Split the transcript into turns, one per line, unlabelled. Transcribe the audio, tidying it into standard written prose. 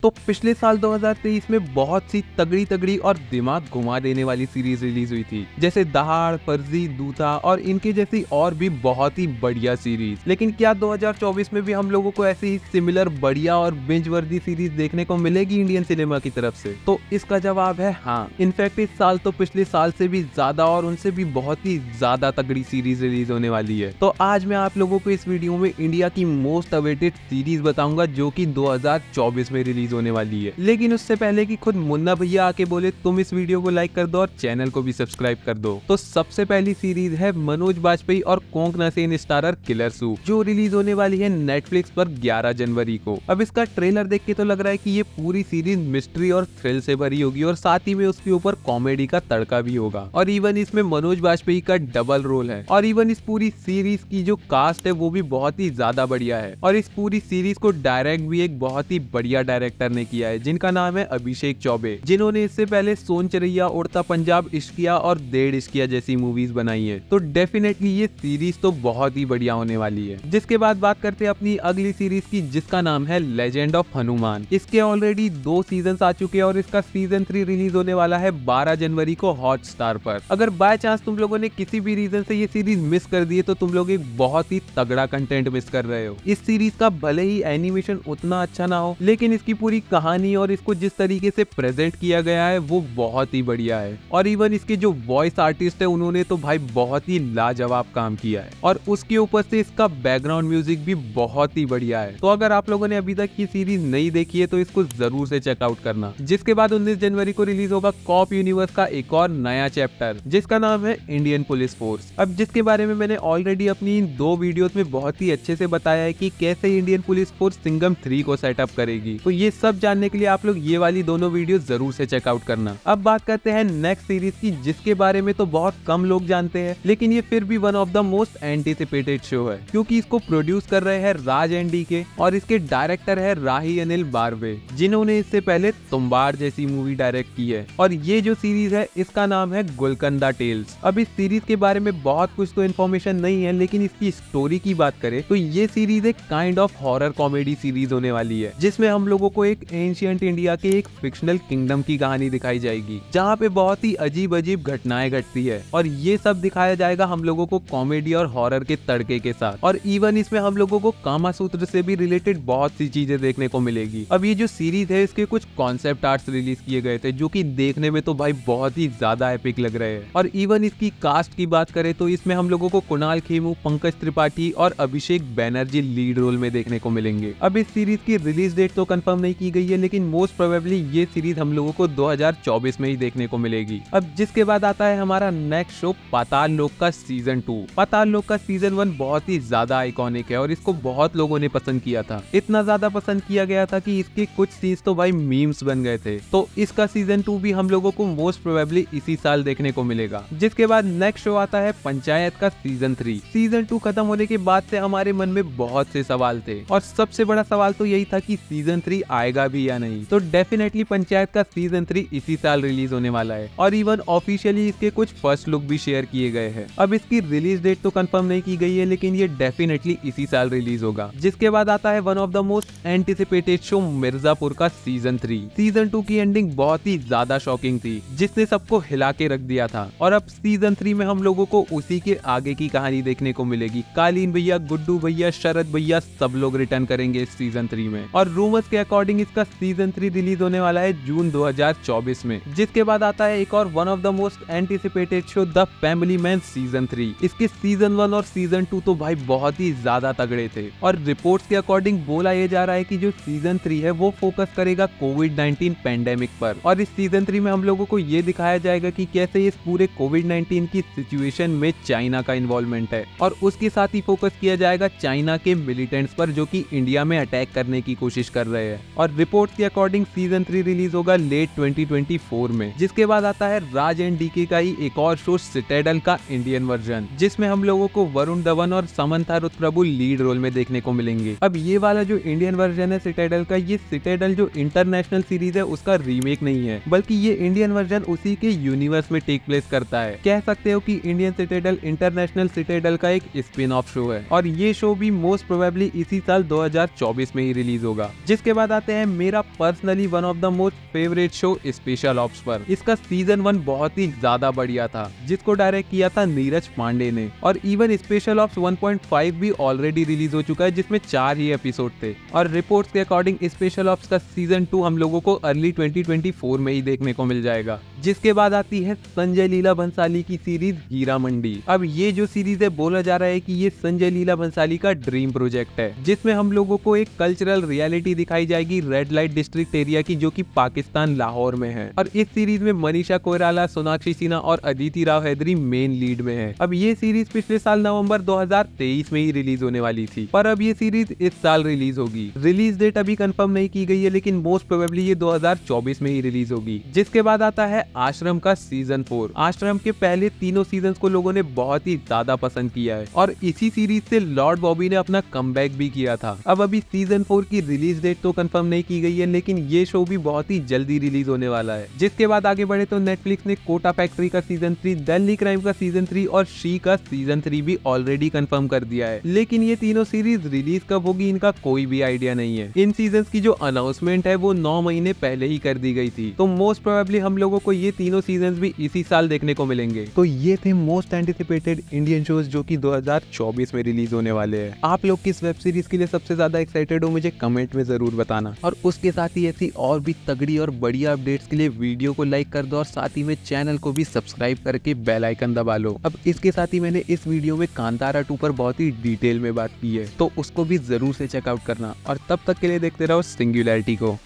तो पिछले साल 2023 में बहुत सी तगड़ी तगड़ी और दिमाग घुमा देने वाली सीरीज रिलीज हुई थी, जैसे दहाड़, फर्जी, दूता और इनके जैसी और भी बहुत ही बढ़िया सीरीज। लेकिन क्या 2024 में भी हम लोगों को ऐसी ही सिमिलर बढ़िया और बिंज वर्दी सीरीज देखने को मिलेगी इंडियन सिनेमा की तरफ से? तो इसका जवाब है हाँ। इनफैक्ट इस साल तो पिछले साल से भी ज्यादा और उनसे भी बहुत ही ज्यादा तगड़ी सीरीज रिलीज होने वाली है। तो आज मैं आप लोगों को इस वीडियो में इंडिया की मोस्ट अवेटेड सीरीज बताऊंगा जो कि 2024 में रिलीज होने वाली है। लेकिन उससे पहले कि खुद मुन्ना भैया आके बोले तुम इस वीडियो को लाइक कर दो और चैनल को भी सब्सक्राइब कर दो, तो सबसे पहली सीरीज है मनोज बाजपेयी और Konkona Sen starrer killer soup, जो रिलीज होने वाली है नेटफ्लिक्स पर 11 जनवरी को। अब इसका ट्रेलर देख के तो लग रहा है कि ये पूरी सीरीज मिस्ट्री और थ्रिल से भरी होगी और साथ ही में उसके ऊपर कॉमेडी का तड़का भी होगा। और इवन इसमें मनोज बाजपेयी का डबल रोल है। और इवन इस पूरी सीरीज की जो कास्ट है वो भी बहुत ही ज्यादा बढ़िया है। और इस पूरी सीरीज को डायरेक्ट भी एक बहुत ही बढ़िया डायरेक्टर ने किया है जिनका नाम है अभिषेक चौबे, जिन्होंने इससे पहले सोन चरैया, उड़ता पंजाब, इश्किया और डेढ़ इश्किया जैसी मूवीज बनाई है। तो डेफिनेटली ये सीरीज तो बहुत ही बढ़िया होने वाली है। जिसके बाद बात करते हैं अपनी अगली सीरीज की, जिसका नाम है लेजेंड ऑफ हनुमान। इसके ऑलरेडी 2 सीजन आ चुके हैं और इसका सीजन 3 रिलीज होने वाला है 12 जनवरी को हॉटस्टार पर। अगर बाय चांस तुम लोगों ने किसी भी रीजन से ये सीरीज मिस कर दी है तो तुम लोग एक बहुत ही तगड़ा कंटेंट मिस कर रहे हो। इस सीरीज का भले ही एनिमेशन उतना अच्छा ना हो, लेकिन इसकी पूरी कहानी और इसको जिस तरीके से प्रेजेंट किया गया है वो बहुत ही बढ़िया है। और इवन इसके जो वॉइस आर्टिस्ट है उन्होंने तो भाई बहुत ही लाजवाब काम किया है। और उसके ऊपर से इसका बैकग्राउंड म्यूजिक भी बहुत ही बढ़िया है। तो अगर आप लोगों ने अभी तक ये सीरीज नहीं देखी है तो इसको जरूर से चेकआउट करना। जिसके बाद 19 जनवरी को रिलीज होगा कॉप यूनिवर्स का एक और नया चैप्टर, जिसका नाम है इंडियन पुलिस फोर्स। अब जिसके बारे में मैंने ऑलरेडी अपनी इन 2 वीडियोस में बहुत ही अच्छे से बताया है कि कैसे इंडियन पुलिस फोर्स सिंघम 3 को सेटअप करेगी। तो ये सब जानने के लिए आप लोग ये वाली दोनों वीडियो जरूर से चेकआउट करना। अब बात करते हैं नेक्स्ट सीरीज की, जिसके बारे में तो बहुत कम लोग जानते हैं, लेकिन ये फिर भी one of the most anticipated show है, क्योंकि इसको प्रोड्यूस कर रहे हैं राज एनडीके और इसके डायरेक्टर है राही अनिल बारवे, जिन्होंने इससे पहले तुम्बाड़ जैसी मूवी डायरेक्ट की है। और ये जो सीरीज है इसका नाम है गुलकंदा टेल्स। अब इस सीरीज के बारे में बहुत कुछ तो इन्फॉर्मेशन नहीं है, लेकिन इसकी स्टोरी की बात करें तो ये सीरीज एक kind of horror comedy series होने वाली है, जिसमें हम लोगों को एक एंशिएंट इंडिया के एक फिक्शनल किंगडम की कहानी दिखाई जाएगी, जहाँ पे बहुत ही अजीब अजीब घटनाएं घटती है। और ये सब दिखाया जाएगा हम लोगों को कॉमेडी और हॉरर के तड़के के साथ। और इवन इसमें हम लोगों को कामा सूत्र से भी रिलेटेड बहुत सी चीजें देखने को मिलेगी। अब ये जो सीरीज है इसके कुछ कॉन्सेप्ट आर्ट्स रिलीज किए गए थे, जो कि देखने में तो भाई बहुत ही ज्यादा एपिक लग रहे हैं। और इवन इसकी कास्ट की बात करें तो इसमें हम लोगों को कुणाल खेमू, पंकज त्रिपाठी और अभिषेक बैनर्जी लीड रोल में देखने को मिलेंगे। अब इस सीरीज की रिलीज डेट तो कंफर्म नहीं की गई है, लेकिन मोस्ट प्रोबेबली ये सीरीज हम लोगों को 2024 में ही देखने को मिलेगी। अब जिसके बाद आता है हमारा नेक्स्ट शो पाताल लोक का सीजन 2। पाताल लोक का सीजन 1 बहुत ही ज्यादा आइकॉनिक है और इसको बहुत लोगों ने पसंद किया था। इतना ज्यादा पसंद किया गया था कि इसके कुछ सीन्स तो भाई मीम्स बन गए थे। तो इसका सीजन 2 भी हम लोगों को मोस्ट प्रोबेबली इसी साल देखने को मिलेगा। जिसके बाद नेक्स्ट शो आता है पंचायत का सीजन 3। सीजन 2 खत्म होने के बाद से हमारे मन में बहुत से सवाल थे और सबसे बड़ा सवाल तो यही था कि सीजन 3 आएगा भी या नहीं। तो डेफिनेटली पंचायत का सीजन 3 इसी साल रिलीज होने वाला है और इवन ऑफिशियली इसके कुछ फर्स्ट लुक भी शेयर किए गए हैं। अब इसकी रिलीज डेट तो कंफर्म नहीं की गई है, लेकिन ये डेफिनेटली इसी साल रिलीज होगा। जिसके बाद आता है one of the most anticipated show Mirzapur का सीजन 3। सीजन 2 की एंडिंग बहुत ही ज्यादा शॉकिंग थी, जिसने सबको हिला के रख दिया था। और अब सीजन 3 में हम लोगों को उसी के आगे की कहानी देखने को मिलेगी। कालीन भैया, गुड्डू भैया, शरद भैया सब लोग रिटर्न करेंगे इस सीजन 3 में। और रूमर्स के अकॉर्डिंग इसका सीजन 3 रिलीज होने वाला है जून 2024 में। जिसके बाद आता है एक और one of the most anticipated show the family man season 3। इसके सीजन 1 और सीजन 2 तो भाई बहुत ही ज्यादा तगड़े थे और रिपोर्ट्स के अकॉर्डिंग बोला यह जा रहा है कि जो सीजन 3 है वो फोकस करेगा कोविड-19 पेंडेमिक पर। और इस सीजन 3 में हम लोगों को ये दिखाया जाएगा कि कैसे इस पूरे कोविड-19 की सिचुएशन में चाइना का इन्वॉल्वमेंट है और उसके साथ ही फोकस किया जाएगा चाइना के मिलिटेंट्स पर जो कि इंडिया में अटैक करने की कोशिश कर रहे हैं। और रिपोर्ट्स के अकॉर्डिंग सीजन 3 रिलीज होगा लेट 2024 में। जिसके बाद आता है राज एंड डीके का ही एक और शो सिटाडेल का इंडियन वर्जन, जिसमें हम लोगों को वरुण धवन और समंथा रुथ प्रभु लीड रोल में देखने को मिलेंगे। अब ये वाला जो इंडियन वर्जन है सिटाडेल का, ये सिटाडेल जो इंटरनेशनल सीरीज है उसका रीमेक नहीं है, बल्कि ये इंडियन वर्जन उसी के यूनिवर्स में टेक प्लेस करता है। कह सकते हो कि इंडियन सिटाडेल इंटरनेशनल सिटाडेल का एक स्पिन ऑफ शो है और ये शो भी मोस्ट प्रोबेबली इसी साल 2024 में ही रिलीज होगा। जिसके बाद आते हैं हैं मेरा personally one of the most favourite show special ops पर। इसका सीजन 1 बहुत ही ज्यादा बढ़िया था, जिसको डायरेक्ट किया था नीरज पांडे ने। और इवन स्पेशल ऑप्स 1.5 भी ऑलरेडी रिलीज हो चुका है, जिसमें 4 ही एपिसोड थे। और रिपोर्ट्स के अकॉर्डिंग स्पेशल ऑप्स का सीजन 2 हम लोगों को अर्ली 2024 में ही देखने को मिल जाएगा। जिसके बाद आती है संजय लीला भंसाली की सीरीज हीरा मंडी। अब ये जो सीरीज है, बोला जा रहा है कि ये संजय लीला भंसाली का ड्रीम प्रोजेक्ट है, जिसमें हम लोगों को एक कल्चरल रियलिटी दिखाई जाएगी रेड लाइट डिस्ट्रिक्ट एरिया की, जो कि पाकिस्तान लाहौर में है। और इस सीरीज में मनीषा कोइराला, सोनाक्षी सिन्हा और अदिति राव हैदरी मेन लीड में है। अब ये सीरीज पिछले साल नवंबर 2023 में ही रिलीज होने वाली थी, पर अब ये सीरीज इस साल रिलीज होगी। रिलीज डेट अभी कंफर्म नहीं की गई है, लेकिन मोस्ट प्रोबेबली ये 2024 में ही रिलीज होगी। जिसके बाद आता है आश्रम का सीजन 4। आश्रम के पहले तीनों सीजन को लोगों ने बहुत ही ज्यादा पसंद किया है, और इसी सीरीज से लॉर्ड बॉबी ने अपना कमबैक भी किया था। अब अभी सीजन 4 की रिलीज डेट तो कंफर्म नहीं की गई है, लेकिन ये शो भी बहुत ही जल्दी रिलीज होने वाला है। जिसके बाद आगे बढ़े तो नेटफ्लिक्स ने कोटा फैक्ट्री का सीजन 3, दिल्ली क्राइम का सीजन 3 और शी का सीजन 3 भी ऑलरेडी कंफर्म कर दिया है। लेकिन ये तीनों सीरीज रिलीज कब होगी, इनका कोई भी आइडिया नहीं है। इन सीजन की जो अनाउंसमेंट है वो 9 महीने पहले ही कर दी गई थी, तो मोस्ट प्रोबेबली हम लोगों को ये तीनों सीजन भी इसी साल देखने को मिलेंगे। तो ये थे मोस्ट एंटिसिपेटेड इंडियन शोज जो कि 2024 में रिलीज होने वाले हैं। आप लोग किस वेब सीरीज के लिए सबसे ज्यादा एक्साइटेड हो, मुझे कमेंट में जरूर बताना। और उसके साथ ही ऐसी और भी तगड़ी और बढ़िया अपडेट्स के लिए वीडियो को लाइक कर दो, और साथ ही में चैनल को भी सब्सक्राइब करके बेल आइकन दबा लो। अब इसके साथ ही मैंने इस वीडियो में कांतारा 2 पर बहुत ही डिटेल में बात की है, तो उसको भी जरूर से चेकआउट करना। और तब तक के लिए देखते रहो सिंगुलैरिटी को।